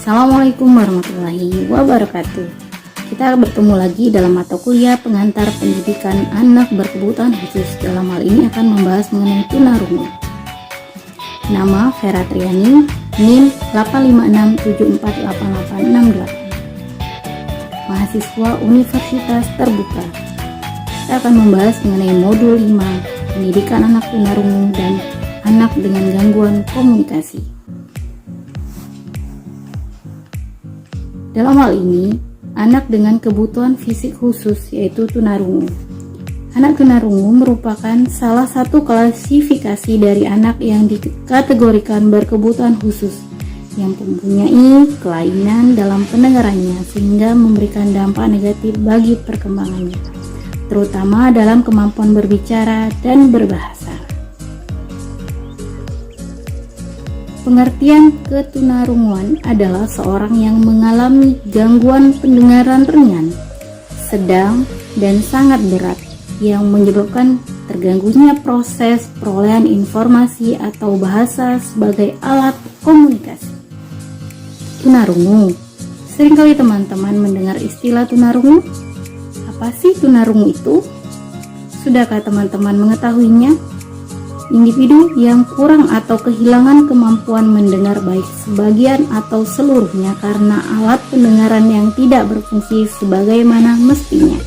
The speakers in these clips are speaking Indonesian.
Assalamualaikum warahmatullahi wabarakatuh. Kita bertemu lagi dalam mata kuliah pengantar pendidikan anak berkebutuhan khusus. Dalam hal ini akan membahas mengenai tunarungu. Nama Vera Triani, NIM 856748868. Mahasiswa Universitas Terbuka. Kita akan membahas mengenai modul 5, pendidikan anak tunarungu dan anak dengan gangguan komunikasi. Dalam hal ini, anak dengan kebutuhan fisik khusus yaitu tunarungu. Anak tunarungu merupakan salah satu klasifikasi dari anak yang dikategorikan berkebutuhan khusus yang mempunyai kelainan dalam pendengarannya sehingga memberikan dampak negatif bagi perkembangannya, terutama dalam kemampuan berbicara dan berbahasa. Pengertian ketunarunguan adalah seorang yang mengalami gangguan pendengaran ringan, sedang, dan sangat berat yang menyebabkan terganggunya proses perolehan informasi atau bahasa sebagai alat komunikasi. Tunarungu. Seringkali teman-teman mendengar istilah tunarungu. Apa sih tunarungu itu? Sudahkah teman-teman mengetahuinya? Individu yang kurang atau kehilangan kemampuan mendengar baik sebagian atau seluruhnya karena alat pendengaran yang tidak berfungsi sebagaimana mestinya.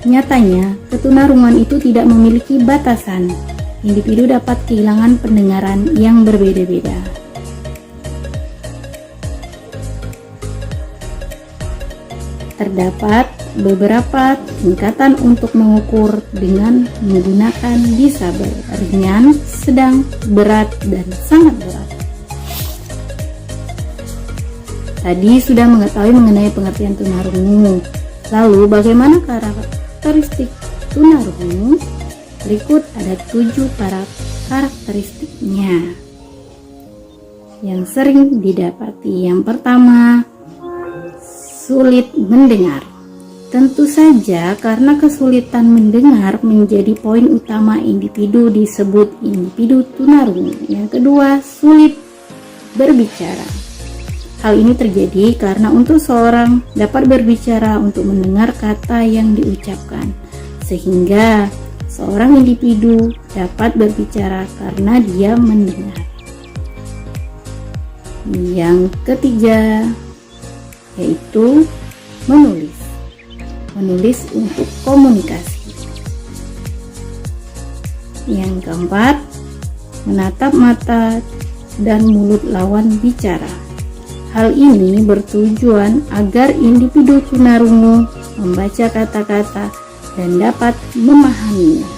Nyatanya, ketunarungan itu tidak memiliki batasan. Individu dapat kehilangan pendengaran yang berbeda-beda. Terdapat beberapa tingkatan untuk mengukur dengan menggunakan disabel, ringan, sedang, berat, dan sangat berat. Tadi sudah mengetahui mengenai pengertian tunarungu. Lalu bagaimana karakteristik tunarungu? Berikut ada 7 karakteristiknya yang sering didapati. Yang pertama, sulit mendengar. Tentu saja karena kesulitan mendengar menjadi poin utama individu disebut individu tunarungu. Yang kedua, sulit berbicara. Hal ini terjadi karena untuk seorang dapat berbicara untuk mendengar kata yang diucapkan, sehingga seorang individu dapat berbicara karena dia mendengar. Yang ketiga, yaitu menulis. Menulis untuk komunikasi. Yang keempat, menatap mata dan mulut lawan bicara. Hal ini bertujuan agar individu tunarungu membaca kata-kata dan dapat memahaminya.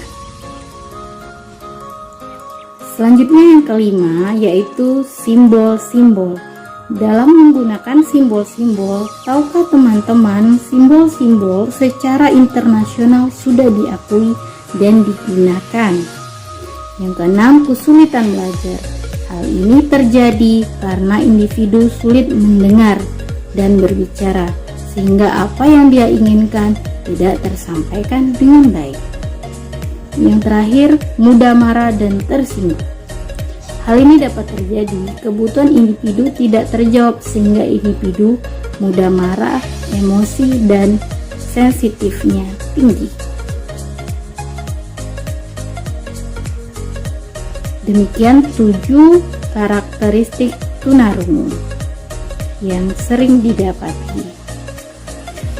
Selanjutnya yang kelima, yaitu simbol-simbol. Dalam menggunakan simbol-simbol, tahukah teman-teman, simbol-simbol secara internasional sudah diakui dan digunakan. Yang keenam, kesulitan belajar. Hal ini terjadi karena individu sulit mendengar dan berbicara, sehingga apa yang dia inginkan tidak tersampaikan dengan baik. Yang terakhir, mudah marah dan tersinggung. Hal ini dapat terjadi kebutuhan individu tidak terjawab sehingga individu mudah marah, emosi, dan sensitifnya tinggi. Demikian 7 karakteristik tunarungu yang sering didapati.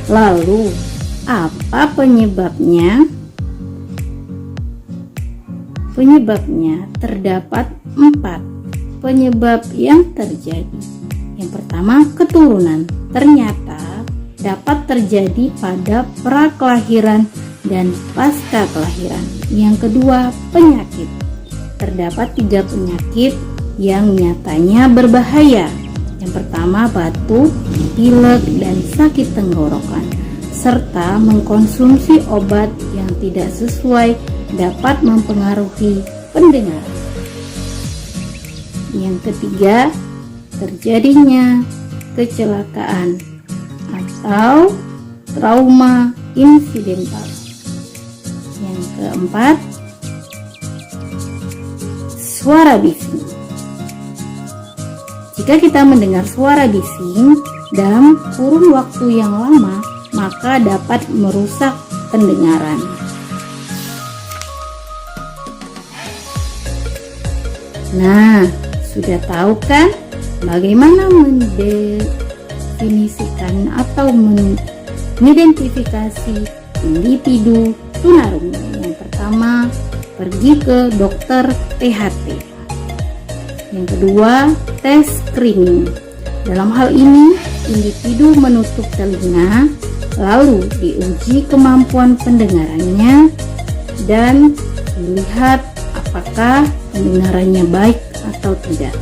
Lalu, apa penyebabnya? Penyebabnya terdapat 4 penyebab yang terjadi. Yang pertama, keturunan. Ternyata dapat terjadi pada prakelahiran dan pasca kelahiran. Yang kedua, penyakit. Terdapat 3 penyakit yang nyatanya berbahaya. Yang pertama, batuk, pilek, dan sakit tenggorokan, serta mengkonsumsi obat yang tidak sesuai dapat mempengaruhi pendengaran. Yang ketiga, terjadinya kecelakaan atau trauma insidental. Yang keempat, suara bising. Jika kita mendengar suara bising dalam kurun waktu yang lama, maka dapat merusak pendengaran. Nah, sudah tahu kan bagaimana mendefinisikan atau mengidentifikasi individu tunarungu? Yang pertama, pergi ke dokter THT. Yang kedua, tes screening. Dalam hal ini, individu menutup telinga, lalu diuji kemampuan pendengarannya dan dilihat apakah pendengarannya baik atau tidak.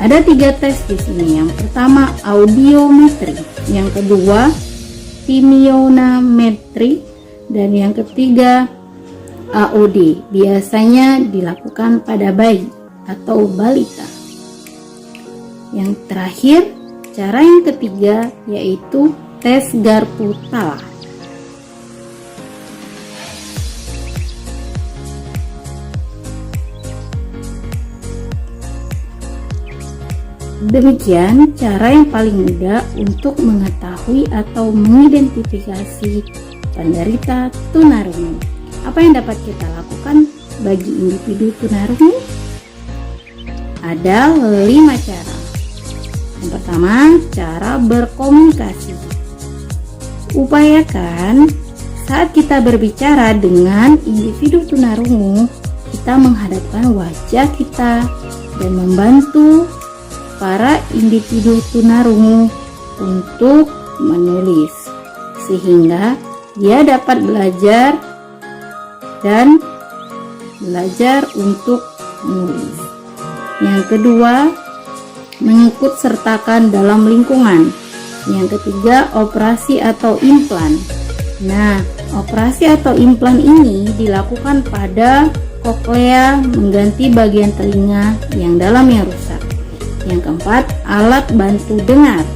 Ada 3 tes di sini. Yang pertama, audiometri. Yang kedua, timionometri, dan yang ketiga, AOD. Biasanya dilakukan pada bayi atau balita. Yang terakhir, cara yang ketiga yaitu tes garpu tala. Demikian cara yang paling mudah untuk mengetahui atau mengidentifikasi penderita tunarungu. Apa yang dapat kita lakukan bagi individu tunarungu? Ada 5 cara. Yang pertama, cara berkomunikasi. Upayakan saat kita berbicara dengan individu tunarungu, kita menghadapkan wajah kita dan membantu para individu tunarungu untuk menulis, sehingga dia dapat belajar untuk menulis. Yang kedua, mengikut sertakan dalam lingkungan. Yang ketiga, operasi atau implan. Nah, operasi atau implan ini dilakukan pada koklea, mengganti bagian telinga yang dalam yang rusak. Yang keempat, alat bantu dengar.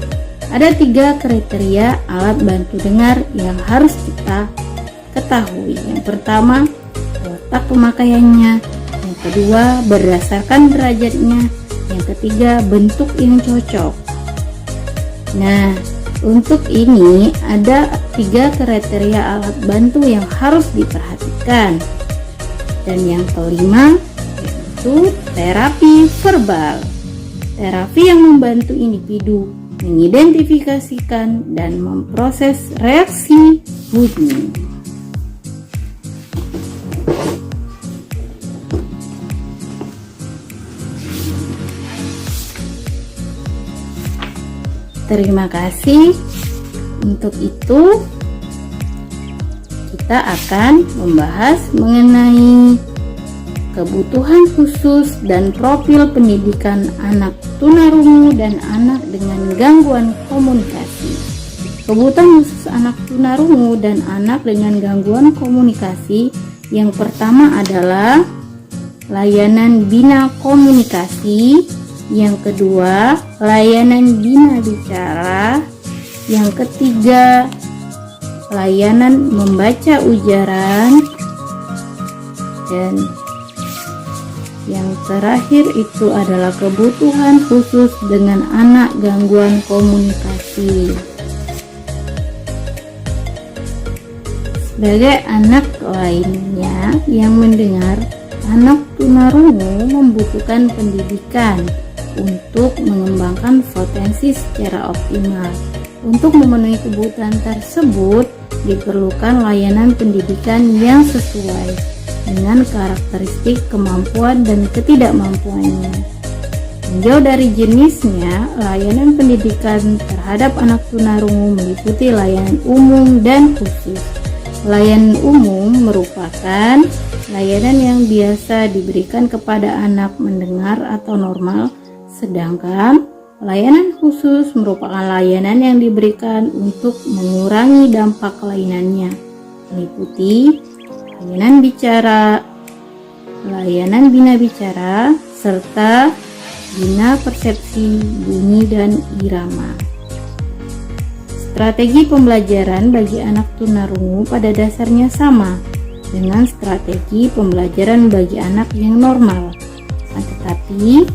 Ada 3 kriteria alat bantu dengar yang harus kita ketahui. Yang pertama, letak pemakaiannya. Yang kedua, berdasarkan derajatnya. Yang ketiga, bentuk yang cocok. Nah, untuk ini ada 3 kriteria alat bantu yang harus diperhatikan. Dan yang kelima yaitu terapi verbal. Terapi yang membantu individu mengidentifikasikan dan memproses reaksi bunyi. Terima kasih. Untuk itu, kita akan membahas mengenai kebutuhan khusus dan profil pendidikan anak tunarungu dan anak dengan gangguan komunikasi. Kebutuhan khusus anak tunarungu dan anak dengan gangguan komunikasi yang pertama adalah layanan bina komunikasi. Yang kedua, layanan bina bicara. Yang ketiga, layanan membaca ujaran. Dan yang terakhir itu adalah kebutuhan khusus dengan anak gangguan komunikasi. Sebagai anak lainnya yang mendengar, anak tunarungu membutuhkan pendidikan untuk mengembangkan potensi secara optimal. Untuk memenuhi kebutuhan tersebut, diperlukan layanan pendidikan yang sesuai dengan karakteristik kemampuan dan ketidakmampuannya. Menjauh dari jenisnya, layanan pendidikan terhadap anak tunarungu meliputi layanan umum dan khusus. Layanan umum merupakan layanan yang biasa diberikan kepada anak mendengar atau normal, sedangkan layanan khusus merupakan layanan yang diberikan untuk mengurangi dampak kelainannya, meliputi layanan bicara, layanan bina bicara, serta bina persepsi bunyi dan irama. Strategi pembelajaran bagi anak tunarungu pada dasarnya sama dengan strategi pembelajaran bagi anak yang normal, tetapi